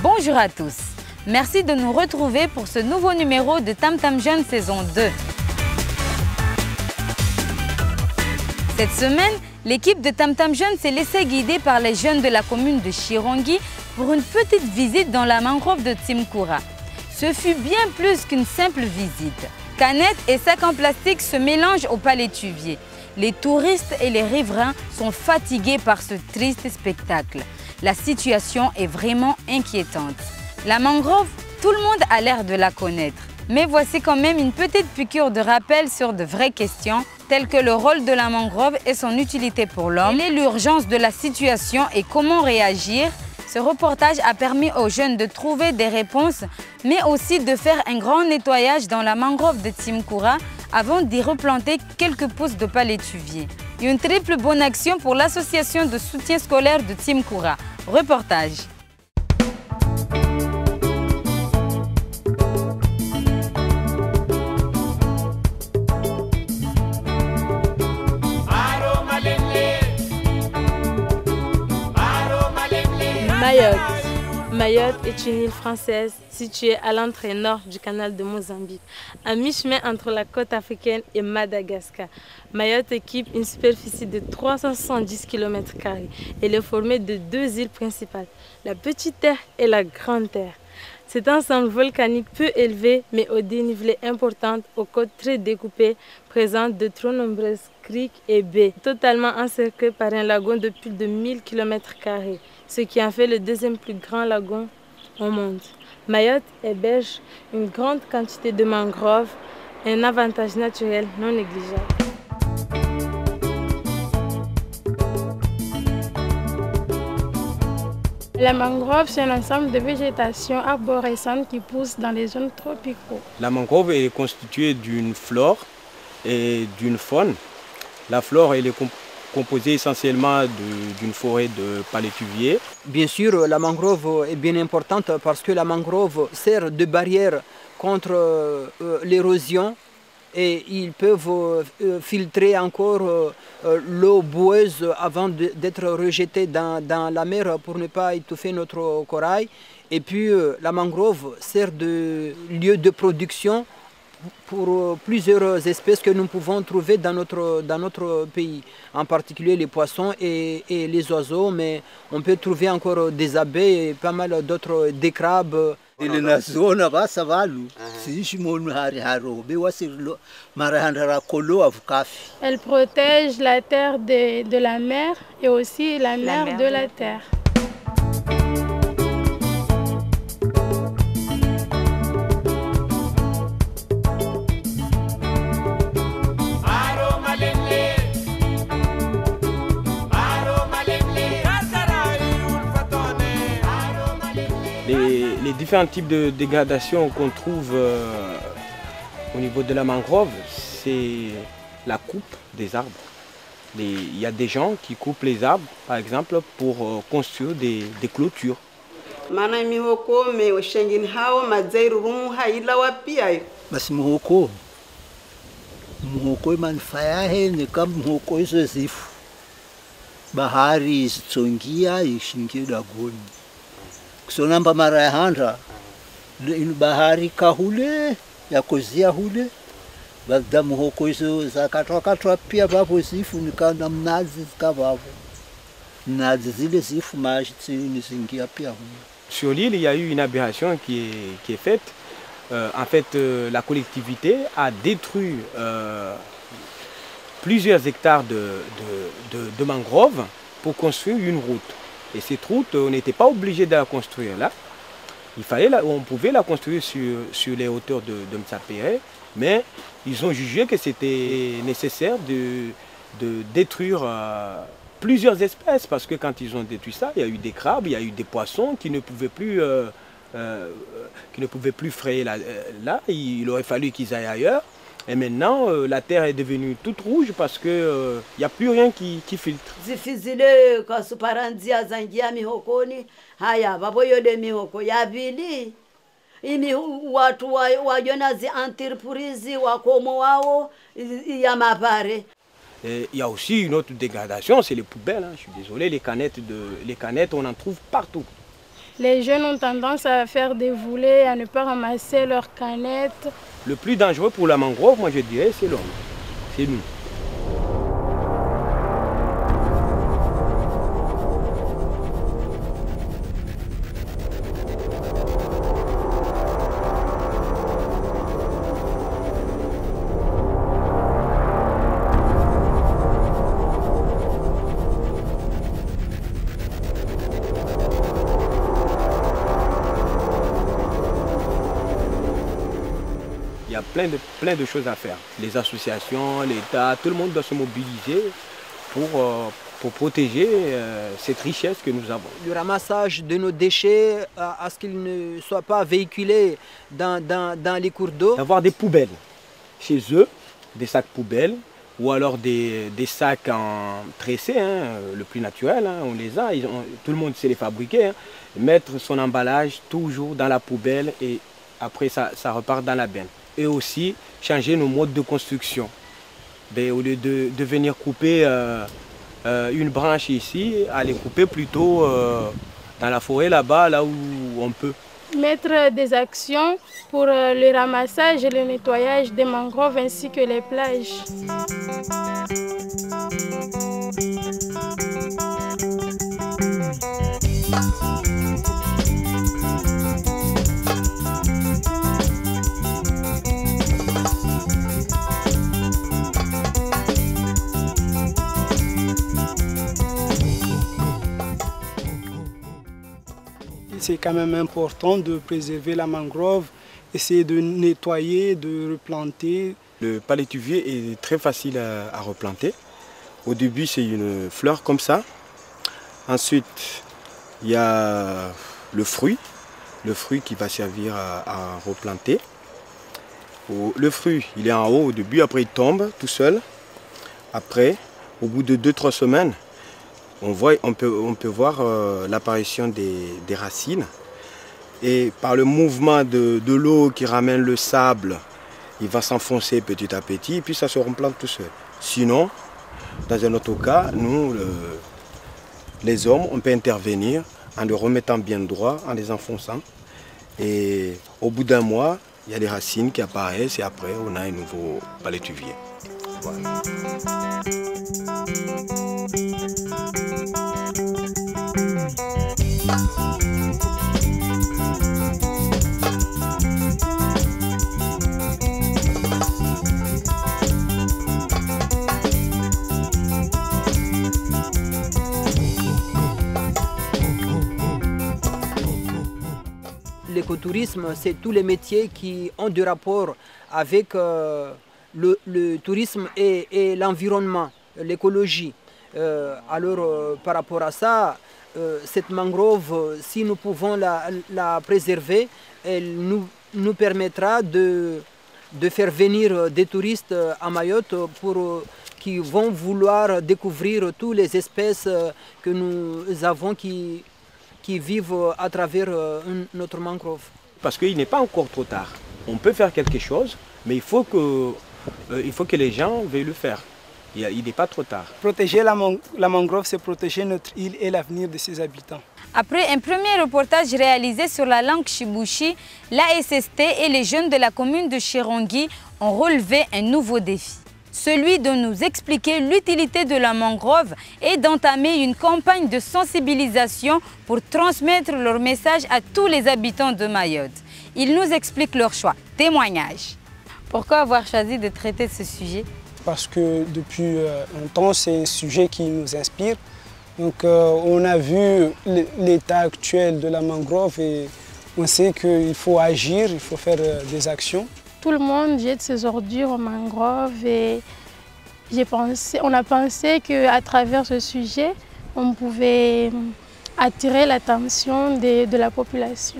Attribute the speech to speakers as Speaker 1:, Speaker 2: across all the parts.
Speaker 1: Bonjour à tous. Merci de nous retrouver pour ce nouveau numéro de Tam Tam Jeune saison 2. Cette semaine, l'équipe de Tam Tam Jeune s'est laissée guider par les jeunes de la commune de Chirongi pour une petite visite dans la mangrove de Timkoura. Ce fut bien plus qu'une simple visite. Canettes et sacs en plastique se mélangent au palétuvier. Les touristes et les riverains sont fatigués par ce triste spectacle. La situation est vraiment inquiétante. La mangrove, tout le monde a l'air de la connaître. Mais voici quand même une petite piqûre de rappel sur de vraies questions, telles que le rôle de la mangrove et son utilité pour l'homme, quelle est l'urgence de la situation et comment réagir. Ce reportage a permis aux jeunes de trouver des réponses, mais aussi de faire un grand nettoyage dans la mangrove de Timkoura avant d'y replanter quelques pousses de palétuvier. Une triple bonne action pour l'association de soutien scolaire de Timkoura. Reportage.
Speaker 2: Mayotte est une île française située à l'entrée nord du canal de Mozambique, à mi-chemin entre la côte africaine et Madagascar. Mayotte équipe une superficie de 370 km². Elle est formée de deux îles principales, la Petite Terre et la Grande Terre. Cet ensemble volcanique peu élevé, mais au dénivelé important, aux côtes très découpées, présente de trop nombreuses criques et baies, totalement encerclées par un lagon de plus de 1000 km², ce qui en fait le deuxième plus grand lagon au monde. Mayotte héberge une grande quantité de mangroves, un avantage naturel non négligeable.
Speaker 3: La mangrove, c'est un ensemble de végétation arborescente qui pousse dans les zones tropicaux.
Speaker 4: La mangrove est constituée d'une flore et d'une faune. La flore elle est composée essentiellement d'une forêt de palétuviers.
Speaker 5: Bien sûr, la mangrove est bien importante parce que la mangrove sert de barrière contre l'érosion et ils peuvent filtrer encore l'eau boueuse avant d'être rejetée dans la mer pour ne pas étouffer notre corail. Et puis la mangrove sert de lieu de production pour plusieurs espèces que nous pouvons trouver dans notre pays, en particulier les poissons et les oiseaux, mais on peut trouver encore des abeilles et pas mal d'autres, des crabes.
Speaker 6: Elle
Speaker 3: protège la terre de la mer et aussi la mer de la terre.
Speaker 4: Les différents types de dégradation qu'on trouve au niveau de la mangrove, c'est la coupe des arbres. Il y a des gens qui coupent les arbres, par exemple, pour construire des clôtures.
Speaker 6: Kusonamba mara ya handa bahari kahule ya kozia hule baada muhoko hizo zakatwa pia bapo zifu nikana mnazi zikavapo mnazi zile zifu maji nisingia pia.
Speaker 4: Sur l'île, il y a eu une aberration qui est faite. En fait, la collectivité a détruit plusieurs hectares de mangroves pour construire une route. Et cette route, on n'était pas obligé de la construire là. On pouvait la construire sur les hauteurs de Mtsapéré, mais ils ont jugé que c'était nécessaire de détruire plusieurs espèces, parce que quand ils ont détruit ça, il y a eu des crabes, il y a eu des poissons qui ne pouvaient plus frayer là. Il aurait fallu qu'ils aillent ailleurs. Et maintenant, la terre est devenue toute rouge parce qu'il n'y a plus rien qui filtre. Et il y a aussi une autre dégradation, c'est les poubelles. Je suis désolé, les canettes, on en trouve partout.
Speaker 3: Les jeunes ont tendance à faire des volets, à ne pas ramasser leurs canettes.
Speaker 4: Le plus dangereux pour la mangrove, moi je dirais, c'est l'homme. C'est nous. Il y a plein de choses à faire. Les associations, l'État, tout le monde doit se mobiliser pour protéger cette richesse que nous avons.
Speaker 5: Le ramassage de nos déchets, à ce qu'ils ne soient pas véhiculés dans les cours d'eau.
Speaker 4: D'avoir des poubelles chez eux, des sacs poubelles, ou alors des sacs en tressés, hein, le plus naturel, hein, on les a, tout le monde sait les fabriquer. Hein. Mettre son emballage toujours dans la poubelle et après ça repart dans la benne. Et aussi changer nos modes de construction. Ben, au lieu de venir couper une branche ici, aller couper plutôt dans la forêt là-bas, là où on peut.
Speaker 3: Mettre des actions pour le ramassage et le nettoyage des mangroves ainsi que les plages.
Speaker 7: C'est quand même important de préserver la mangrove, essayer de nettoyer, de replanter.
Speaker 8: Le palétuvier est très facile à replanter. Au début, c'est une fleur comme ça. Ensuite, il y a le fruit qui va servir à replanter. Le fruit, il est en haut au début, après il tombe tout seul. Après, au bout de 2-3 semaines, on peut voir l'apparition des racines. Et par le mouvement de l'eau qui ramène le sable, il va s'enfoncer petit à petit et puis ça se replante tout seul. Sinon, dans un autre cas, nous, les hommes, on peut intervenir en le remettant bien droit, en les enfonçant. Et au bout d'un mois, il y a les racines qui apparaissent et après, on a un nouveau palétuvier. Voilà.
Speaker 5: L'écotourisme, c'est tous les métiers qui ont du rapport avec le tourisme et l'environnement, l'écologie. Par rapport à ça, cette mangrove, si nous pouvons la préserver, elle nous permettra de faire venir des touristes à Mayotte qui vont vouloir découvrir toutes les espèces que nous avons qui vivent à travers notre mangrove.
Speaker 4: Parce qu'il n'est pas encore trop tard. On peut faire quelque chose, mais il faut que les gens veuillent le faire. Il n'est pas trop tard.
Speaker 7: Protéger la mangrove, c'est protéger notre île et l'avenir de ses habitants.
Speaker 1: Après un premier reportage réalisé sur la langue Shibushi, l'ASST et les jeunes de la commune de Chirongi ont relevé un nouveau défi. Celui de nous expliquer l'utilité de la mangrove et d'entamer une campagne de sensibilisation pour transmettre leur message à tous les habitants de Mayotte. Ils nous expliquent leur choix. Témoignage. Pourquoi avoir choisi de traiter ce sujet?
Speaker 7: Parce que depuis longtemps, c'est un sujet qui nous inspire. Donc on a vu l'état actuel de la mangrove et on sait qu'il faut agir, il faut faire des actions.
Speaker 3: Tout le monde jette ses ordures aux mangroves et on a pensé qu'à travers ce sujet, on pouvait attirer l'attention de la population.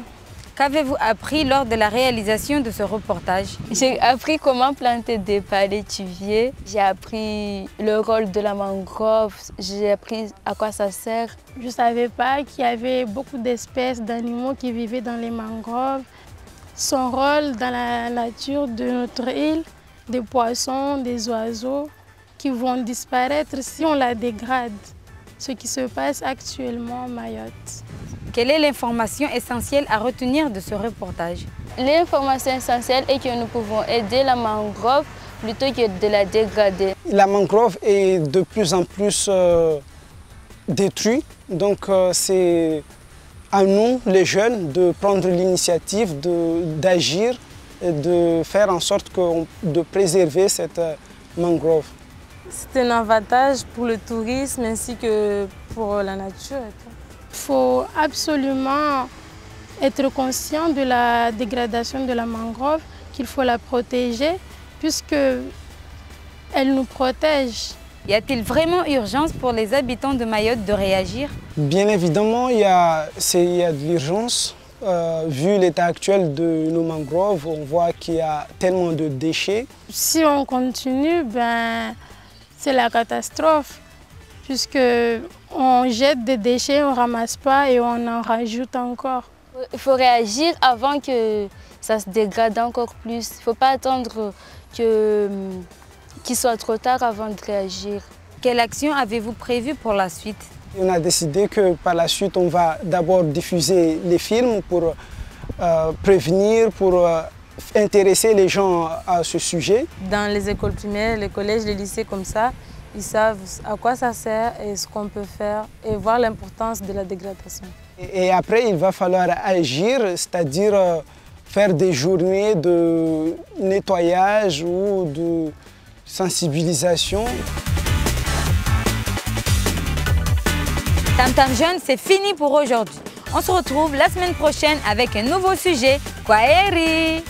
Speaker 1: Qu'avez-vous appris lors de la réalisation de ce reportage?
Speaker 2: J'ai appris comment planter des palétuviers, j'ai appris le rôle de la mangrove, j'ai appris à quoi ça sert.
Speaker 3: Je ne savais pas qu'il y avait beaucoup d'espèces d'animaux qui vivaient dans les mangroves. Son rôle dans la nature de notre île, des poissons, des oiseaux qui vont disparaître si on la dégrade. ce qui se passe actuellement à Mayotte.
Speaker 1: Quelle est l'information essentielle à retenir de ce reportage?
Speaker 9: L'information essentielle est que nous pouvons aider la mangrove plutôt que de la dégrader.
Speaker 7: La mangrove est de plus en plus détruite, donc c'est à nous, les jeunes, de prendre l'initiative d'agir et de faire en sorte de préserver cette mangrove.
Speaker 2: C'est un avantage pour le tourisme ainsi que pour la nature.
Speaker 3: Il faut absolument être conscient de la dégradation de la mangrove, qu'il faut la protéger puisqu'elle nous protège.
Speaker 1: Y a-t-il vraiment urgence pour les habitants de Mayotte de réagir?
Speaker 7: Bien évidemment, il y a de l'urgence. Vu l'état actuel de nos mangroves, on voit qu'il y a tellement de déchets.
Speaker 3: Si on continue, c'est la catastrophe, puisqu'on jette des déchets, on ne ramasse pas et on en rajoute encore.
Speaker 9: Il faut réagir avant que ça se dégrade encore plus. Il ne faut pas attendre qu'il soit trop tard avant de réagir.
Speaker 1: Quelle action avez-vous prévue pour la suite?
Speaker 7: On a décidé que par la suite, on va d'abord diffuser les films pour prévenir, pour intéresser les gens à ce sujet.
Speaker 2: Dans les écoles primaires, les collèges, les lycées comme ça, ils savent à quoi ça sert et ce qu'on peut faire et voir l'importance de la dégradation.
Speaker 7: Et après, il va falloir agir, c'est-à-dire faire des journées de nettoyage ou de sensibilisation.
Speaker 1: Tam Tam Jeune, c'est fini pour aujourd'hui. On se retrouve la semaine prochaine avec un nouveau sujet. Kwaheri!